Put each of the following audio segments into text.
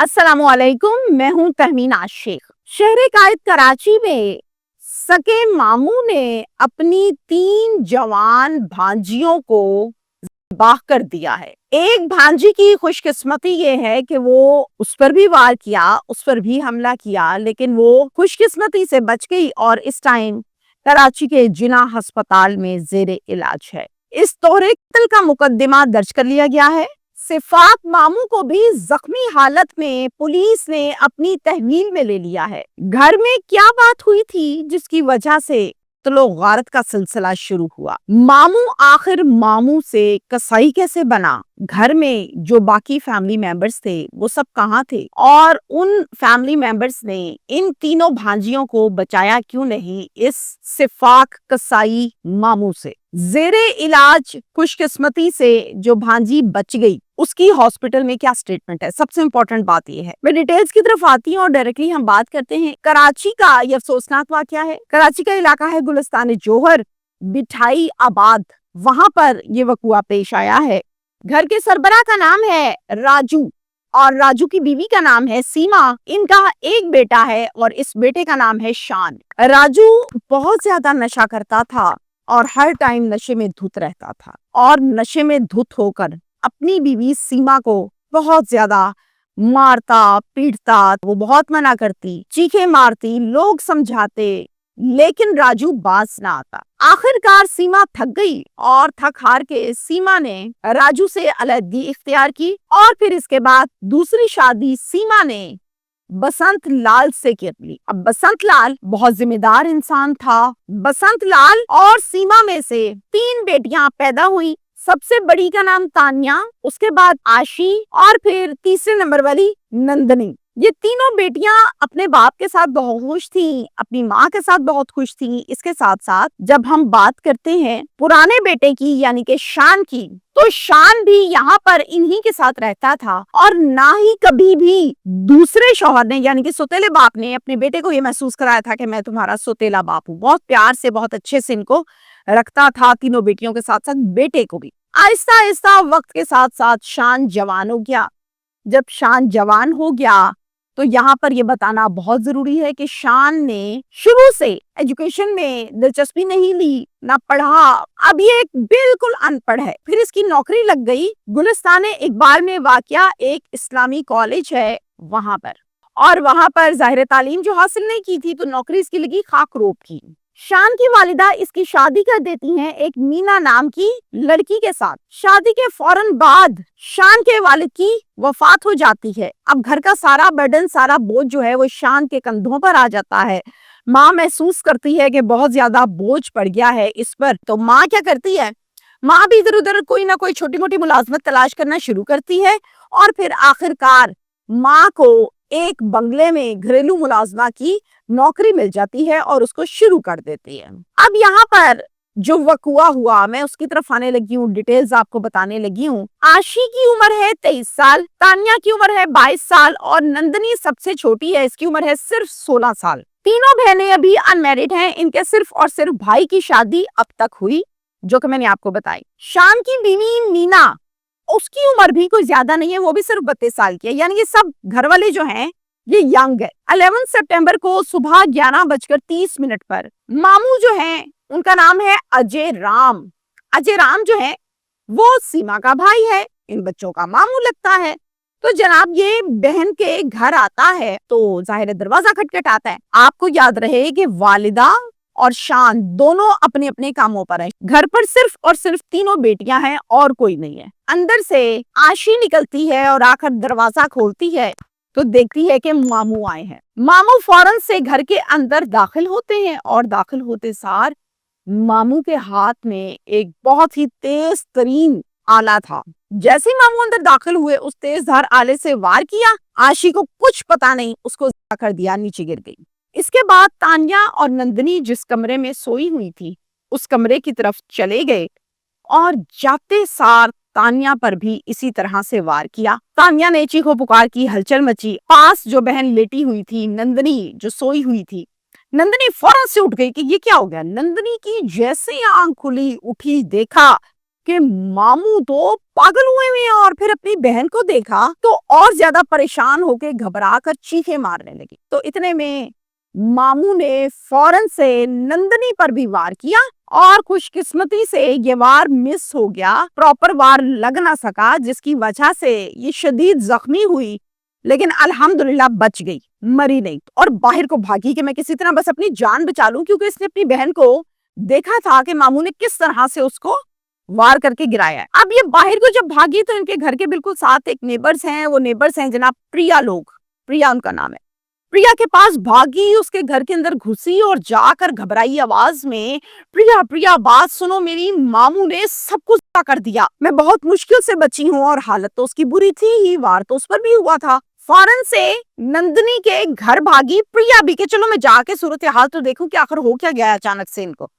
अस्सलामुअलैकुम, मैं हूं तहमीना शेख। शहर कायद कराची में सके मामू ने अपनी 3 जवान भांजियों को बाह कर दिया है। एक भांजी की खुशकिस्मती ये है कि वो उस पर भी वार किया, उस पर भी हमला किया, लेकिन वो खुशकिस्मती से बच गई और इस टाइम कराची के जिना अस्पताल में जेरे इलाज है। इस तोहरे कत्ल का मुकदमा दर्ज कर लिया गया है। सिफात मामू को भी जख्मी हालत में पुलिस ने अपनी तहवील में ले लिया है। घर में क्या बात हुई थी जिसकी वजह से कत्लो गारत का सिलसिला शुरू हुआ? मामू आखिर मामू से कसाई कैसे बना? घर में जो बाकी फैमिली मेंबर्स थे वो सब कहाँ थे? और उन फैमिली मेंबर्स ने इन तीनों भांजियों को बचाया क्यों नहीं इस सिफाक कसाई मामू से? जेरे इलाज खुशकिस्मती से जो भांजी बच गई उसकी हॉस्पिटल में क्या स्टेटमेंट है? सबसे इंपॉर्टेंट बात यह है। मैं डिटेल्स की तरफ आती हूँ और डायरेक्टली हम बात करते हैं। कराची का यह अफसोसनाक वाकया है। कराची का इलाका है गुलिस्तान जोहर, बिठाई आबाद, वहां पर ये वकुआ पेश आया है। घर के सरबरा का नाम है राजू और राजू की बीवी का नाम है सीमा। इनका एक बेटा है और इस बेटे का नाम है शान। राजू बहुत ज्यादा नशा करता था और हर टाइम नशे में धुत रहता था और नशे में धुत होकर अपनी बीवी सीमा को बहुत ज्यादा मारता पीटता। वो बहुत मना करती, चीखे मारती, लोग समझाते, लेकिन राजू बाज ना आता। आखिरकार सीमा थक गई और थक हार के सीमा ने राजू से अलहदगी इख्तियार की और फिर इसके बाद दूसरी शादी सीमा ने बसंत लाल से कर ली। अब बसंत लाल बहुत जिम्मेदार इंसान था। बसंत लाल और सीमा में से 3 बेटियां पैदा हुई। सबसे बड़ी का नाम तान्या, उसके बाद आशी और फिर तीसरे नंबर वाली नंदनी। ये तीनों बेटियां अपने बाप के साथ बहुत खुश थीं, अपनी माँ के साथ बहुत खुश थीं। इसके साथ साथ जब हम बात करते हैं पुराने बेटे की यानी कि शान की, तो शान भी यहाँ पर इन्हीं के साथ रहता था और ना ही कभी भी दूसरे शौहर ने यानी कि सौतेले बाप ने अपने बेटे को ये महसूस कराया था कि मैं तुम्हारा सौतेला बाप हूँ। बहुत प्यार से, बहुत अच्छे से इनको रखता था, तीनों बेटियों के साथ साथ बेटे को भी। आहिस्ता आहिस्ता वक्त के साथ साथ शान जवान हो गया। जब शान जवान हो गया तो यहाँ पर ये बताना बहुत जरूरी है कि शान ने शुरू से एजुकेशन में दिलचस्पी नहीं ली, ना पढ़ा। अब ये एक बिल्कुल अनपढ़ है। फिर इसकी नौकरी लग गई गुलिस्तान इकबाल में वाक़या एक इस्लामी कॉलेज है वहां पर, और वहां पर ज़ाहिर तालीम जो हासिल नहीं की थी तो नौकरी इसकी लगी खाकरोब की। शान की वालिदा इसकी शादी कर देती हैं एक मीना नाम की लड़की के साथ। शादी के फौरन बाद शान के वालिद की वफात हो जाती है। अब घर का सारा बर्डन, सारा बोझ जो है वो शान के कंधों पर आ जाता है। माँ महसूस करती है कि बहुत ज्यादा बोझ पड़ गया है इस पर, तो माँ क्या करती है? माँ भी इधर उधर कोई ना कोई छोटी मोटी मुलाजमत तलाश करना शुरू करती है और फिर आखिरकार माँ को एक बंगले में घरेलू मुलाजमा की नौकरी मिल जाती है और उसको शुरू कर देती है। अब यहाँ पर जो वकुआ हुआ मैं उसकी तरफ आने लगी हूँ, डिटेल्स आपको बताने लगी हूँ। आशी की उम्र है 23 साल, तान्या की उम्र है 22 साल और नंदनी सबसे छोटी है, इसकी उम्र है सिर्फ 16 साल। तीनों बहनें अभी अनमैरिड हैं। इनके सिर्फ और सिर्फ भाई की शादी अब तक हुई जो कि मैंने आपको बताई। शान की बीवी मीना, उसकी उम्र भी कोई ज्यादा नहीं है, वो भी सिर्फ 32 साल की है। यानी कि सब घर वाले जो हैं ये यंग है। 11 सितंबर को सुबह 11:30 पर मामू जो हैं उनका नाम है अजय राम। अजय राम जो है वो सीमा का भाई है, इन बच्चों का मामू लगता है। तो जनाब ये बहन के घर आता है तो जाहिर दरवाजा खटखटाता है। आपको याद रहे कि वालिदा और शान दोनों अपने अपने कामों पर है। घर पर सिर्फ और सिर्फ तीनों बेटियां हैं और कोई नहीं है। अंदर से आशी निकलती है और आकर दरवाजा खोलती है तो देखती है कि मामू आए हैं। मामू फौरन से घर के अंदर दाखिल होते हैं और दाखिल होते सार मामू के हाथ में एक बहुत ही तेज तरीन आला था। जैसे ही मामू अंदर दाखिल हुए उस तेज धार आले से वार किया। आशी को कुछ पता नहीं, उसको कर दिया, नीचे गिर गई। इसके बाद तान्या और नंदनी जिस कमरे में सोई हुई थी उस कमरे की तरफ चले गए और जाते सार तान्या पर भी इसी तरह से वार किया। तान्या ने चीखो पुकार की, हलचल मची। पास जो बहन लेटी हुई थी, नंदनी जो सोई हुई थी, नंदनी फौरन से उठ गई कि ये क्या हो गया। नंदनी की जैसे आंख खुली, उठी, देखा कि मामू तो पागल हुए हुए हैं और फिर अपनी बहन को देखा तो और ज्यादा परेशान होके घबरा कर चीखें मारने लगी। तो इतने में मामू ने फौरन से नंदनी पर भी वार किया और खुशकिस्मती से ये वार मिस हो गया, प्रॉपर वार लग ना सका, जिसकी वजह से ये शदीद जख्मी हुई, लेकिन अल्हम्दुलिल्लाह बच गई, मरी नहीं और बाहर को भागी कि मैं किसी तरह बस अपनी जान बचा लूं, क्योंकि इसने अपनी बहन को देखा था कि मामू ने किस तरह से उसको वार करके गिराया है। अब ये बाहर को जब भागी तो इनके घर के बिल्कुल साथ एक नेबर्स हैं, वो नेबर्स हैं जनाब प्रिया लोग, प्रिया उनका नाम है। प्रिया के पास भागी, उसके घर के अंदर घुसी और जाकर घबराई आवाज में, प्रिया प्रिया बात सुनो मेरी, मामू ने सब कुछ कर दिया, मैं बहुत मुश्किल से बची हूँ और हालत तो उसकी बुरी थी ही, वार तो उस पर भी हुआ था। फौरन से नंदनी के घर भागी प्रिया भी कि चलो मैं जाके सूरत हाल तो देखूं कि आखिर हो क्या गया अचानक से इनको।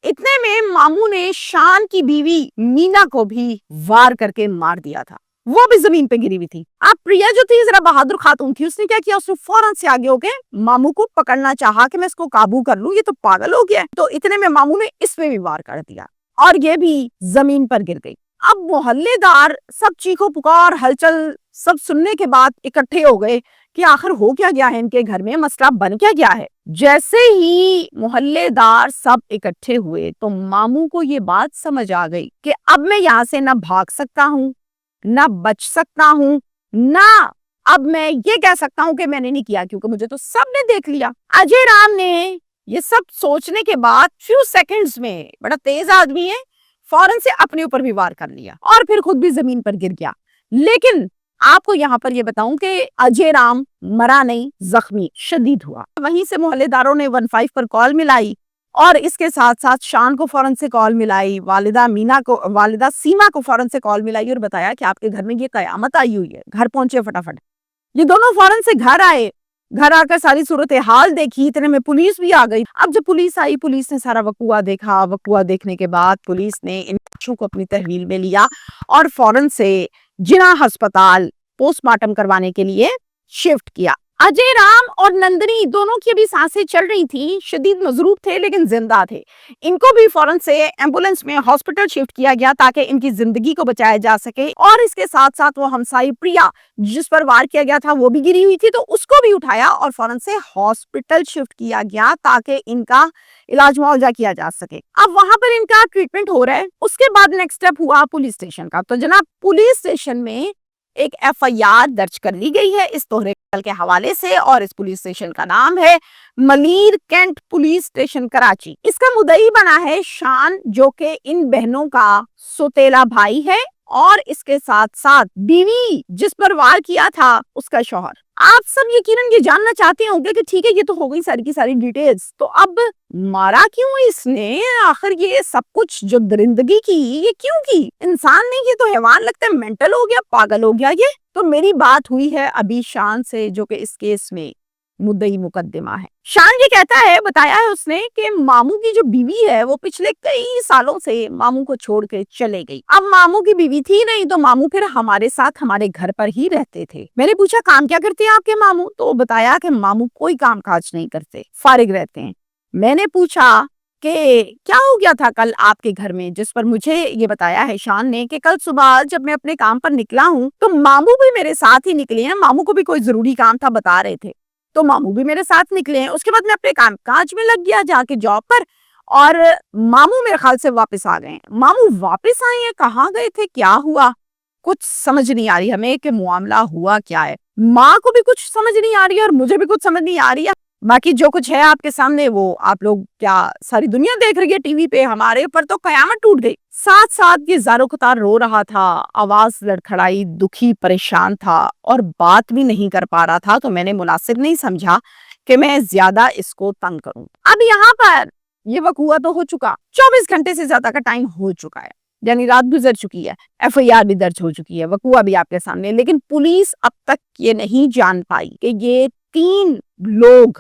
इतने में मामू ने शान की बीवी मीना को भी वार करके मार दिया था, वो भी जमीन पे गिरी हुई थी। अब प्रिया जो थी जरा बहादुर खातून थी, उसने क्या किया, उसने फौरन से आगे होके मामू को पकड़ना चाहा कि मैं इसको काबू कर लूं, ये तो पागल हो गया। तो इतने में मामू ने इस पे भी वार कर दिया और ये भी जमीन पर गिर गई। अब मोहल्लेदार सब चीखो पुकार हलचल सब सुनने के बाद इकट्ठे हो गए कि आखिर हो क्या गया है इनके घर में, मसला बन क्या गया है। जैसे ही मोहल्लेदार सब इकट्ठे हुए तो मामू को ये बात समझ आ गई कि अब मैं यहाँ से ना भाग सकता हूँ, ना बच सकता हूँ, ना अब मैं ये कह सकता हूँ कि मैंने नहीं किया, क्योंकि मुझे तो सबने देख लिया। अजय राम ने ये सब सोचने के बाद फ्यू सेकंड्स में, बड़ा तेज आदमी है, फौरन से अपने ऊपर भी वार कर लिया और फिर खुद भी जमीन पर गिर गया। लेकिन आपको यहाँ पर ये बताऊं कि अजय राम मरा नहीं, जख्मी शदीद हुआ। वहीं से मोहल्लेदारों ने 15 पर कॉल मिलाई और इसके साथ साथ शान को फौरन से कॉल मिलाई, वालिदा सीमा को फौरन से कॉल मिलाई और बताया कि आपके घर में ये कयामत आई हुई है। घर पहुंचे फटाफट, ये दोनों फौरन से घर आए, घर आकर सारी सूरत हाल देखी, इतने में पुलिस भी आ गई। अब जब पुलिस आई, पुलिस ने सारा वकुआ देखा, वकुआ देखने के बाद पुलिस ने इन बच्चों को अपनी तहवील में लिया और फौरन से जिना अस्पताल पोस्टमार्टम करवाने के लिए शिफ्ट किया। अजय राम और नंदनी दोनों की भी सांसें चल रही थी, शदीद मजरूब थे लेकिन जिंदा थे। इनको भी फौरन से एम्बुलेंस में हॉस्पिटल शिफ्ट किया गया ताकि इनकी जिंदगी को बचाया जा सके। और इसके साथ साथ वो हमसाई प्रिया जिस पर वार किया गया था वो भी गिरी हुई थी, तो उसको भी उठाया और फौरन से हॉस्पिटल शिफ्ट किया गया ताकि इनका इलाज मुआवजा किया जा सके। अब वहां पर इनका ट्रीटमेंट हो रहा है। उसके बाद नेक्स्ट स्टेप हुआ पुलिस स्टेशन का। तो जनाब पुलिस स्टेशन में एक FIR दर्ज कर ली गई है इस तोहरे के हवाले से और इस पुलिस स्टेशन का नाम है Malir cantt police station Karachi. इसका मुद्दई बना है शान, जो कि इन बहनों का सौतेला भाई है और इसके साथ साथ बीवी जिस पर वार किया था उसका शौहर। आप सब यकीनन ये जानना चाहते होंगे कि ठीक है ये तो हो गई सारी की सारी डिटेल्स, तो अब मारा क्यों इसने, आखिर ये सब कुछ जो दरिंदगी की ये क्यों की, इंसान नहीं ये तो हैवान लगता है, मेंटल हो गया, पागल हो गया ये। तो मेरी बात हुई है अभी शान से, जो कि इस केस में मुद्दई मुकद्दमा है। शान ये कहता है, बताया है उसने कि मामू की जो बीवी है वो पिछले कई सालों से मामू को छोड़ के चले गई। अब मामू की बीवी थी नहीं तो मामू फिर हमारे साथ हमारे घर पर ही रहते थे। मैंने पूछा काम क्या करते हैं आपके मामू, तो बताया कि मामू कोई काम काज नहीं करते, फारिग रहते हैं। मैंने पूछा कि क्या हो गया था कल आपके घर में, जिस पर मुझे ये बताया है शान ने कि कल सुबह जब मैं अपने काम पर निकला हूँ तो मामू भी मेरे साथ ही निकले हैं, मामू को भी कोई जरूरी काम था बता रहे थे तो मामू भी मेरे साथ निकले हैं। उसके बाद मैं अपने काम काज में लग गया जाके जॉब पर और मामू मेरे ख्याल से वापस आ गए हैं। मामू वापस आए हैं, कहाँ गए थे, क्या हुआ, कुछ समझ नहीं आ रही हमें कि मामला हुआ क्या है। माँ को भी कुछ समझ नहीं आ रही है और मुझे भी कुछ समझ नहीं आ रही है। बाकी जो कुछ है आपके सामने वो आप लोग क्या सारी दुनिया देख रही है टीवी पे, हमारे ऊपर तो कयामत टूट गई। साथ साथ ये ज़ारो कतार रो रहा था, आवाज लड़खड़ाई, दुखी परेशान था और बात भी नहीं कर पा रहा था। तो मैंने मुनासिब नहीं समझा कि मैं ज्यादा इसको तंग करूं। अब यहाँ पर ये वकूआ तो हो चुका, 24 घंटे से ज्यादा का टाइम हो चुका है, यानी रात गुजर चुकी है, FIR भी दर्ज हो चुकी है, वकूआ भी आपके सामने, लेकिन पुलिस अब तक ये नहीं जान पाई कि ये 3 लोग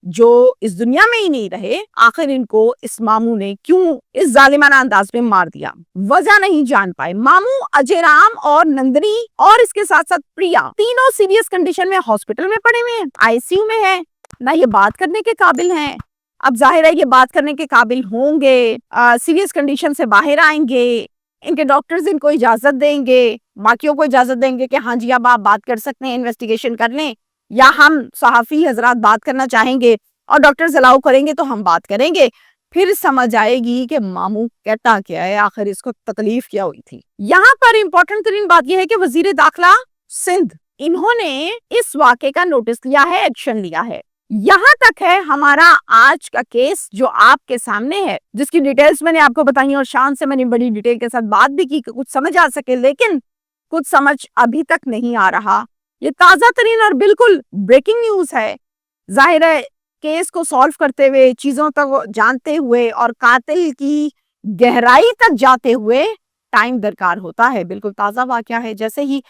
जो इस दुनिया में ही नहीं रहे, आखिर इनको इस मामू ने क्यों इस जालिमाना अंदाज में मार दिया, वजह नहीं जान पाए। मामू, अजय राम और नंदनी और इसके साथ साथ प्रिया तीनों सीरियस कंडीशन में हॉस्पिटल में पड़े हुए हैं, ICU में है, ना ये बात करने के काबिल हैं। अब जाहिर है ये बात करने के काबिल होंगे, सीरियस कंडीशन से बाहर आएंगे, इनके डॉक्टर्स इनको इजाजत देंगे, बाकियों को इजाजत देंगे कि हाँ जी अब आप बात कर सकते हैं, इन्वेस्टिगेशन कर लें, या हम सहाफी हजरात बात करना चाहेंगे और डॉक्टर्स अलाउ करेंगे तो हम बात करेंगे। फिर समझ आएगी कि मामू कहता क्या है, आखिर इसको तकलीफ क्या हुई थी। यहाँ पर इंपॉर्टेंट तरीन बात यह है कि वजीर दाखिला सिंध, इन्होंने इस वाक़े का नोटिस लिया है, एक्शन लिया है। यहाँ तक है हमारा आज का केस जो आपके सामने है, जिसकी डिटेल्स मैंने आपको बताई और शान से मैंने बड़ी डिटेल के साथ बात भी की कि कुछ समझ आ सके, लेकिन कुछ समझ अभी तक नहीं आ रहा। ये ताजा तरीन और बिल्कुल ब्रेकिंग न्यूज है। जाहिर है केस को सॉल्व करते हुए, चीजों तक जानते हुए और कातिल की गहराई तक जाते हुए टाइम दरकार होता है। बिल्कुल ताजा वाकया है। जैसे ही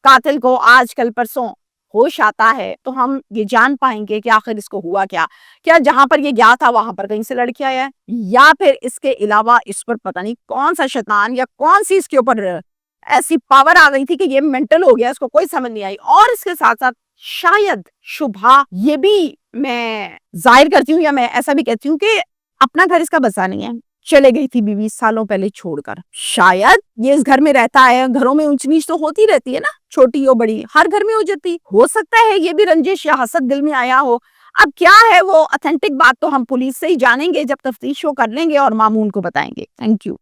कातिल को आज कल परसों होश आता है तो हम ये जान पाएंगे कि आखिर इसको हुआ क्या। क्या जहां पर ये गया था वहां पर कहीं से लड़की आया है, या फिर इसके अलावा इस पर पता नहीं कौन सा शैतान या कौन सी इसके ऊपर ऐसी पावर आ गई थी कि ये मेंटल हो गया, इसको कोई समझ नहीं आई। और इसके साथ साथ शायद शुभा ये भी मैं जाहिर करती हूँ या मैं ऐसा भी कहती हूँ कि अपना घर इसका बसा नहीं है, चले गई थी 20 सालों पहले छोड़कर। शायद ये इस घर में रहता है, घरों में ऊंच नीच तो होती रहती है ना, छोटी हो बड़ी हर घर में हो जाती, हो सकता है ये भी रंजिश या हसद दिल में आया हो। अब क्या है वो ऑथेंटिक बात तो हम पुलिस से ही जानेंगे जब तफ्तीश कर लेंगे और मामून को बताएंगे। Thank you.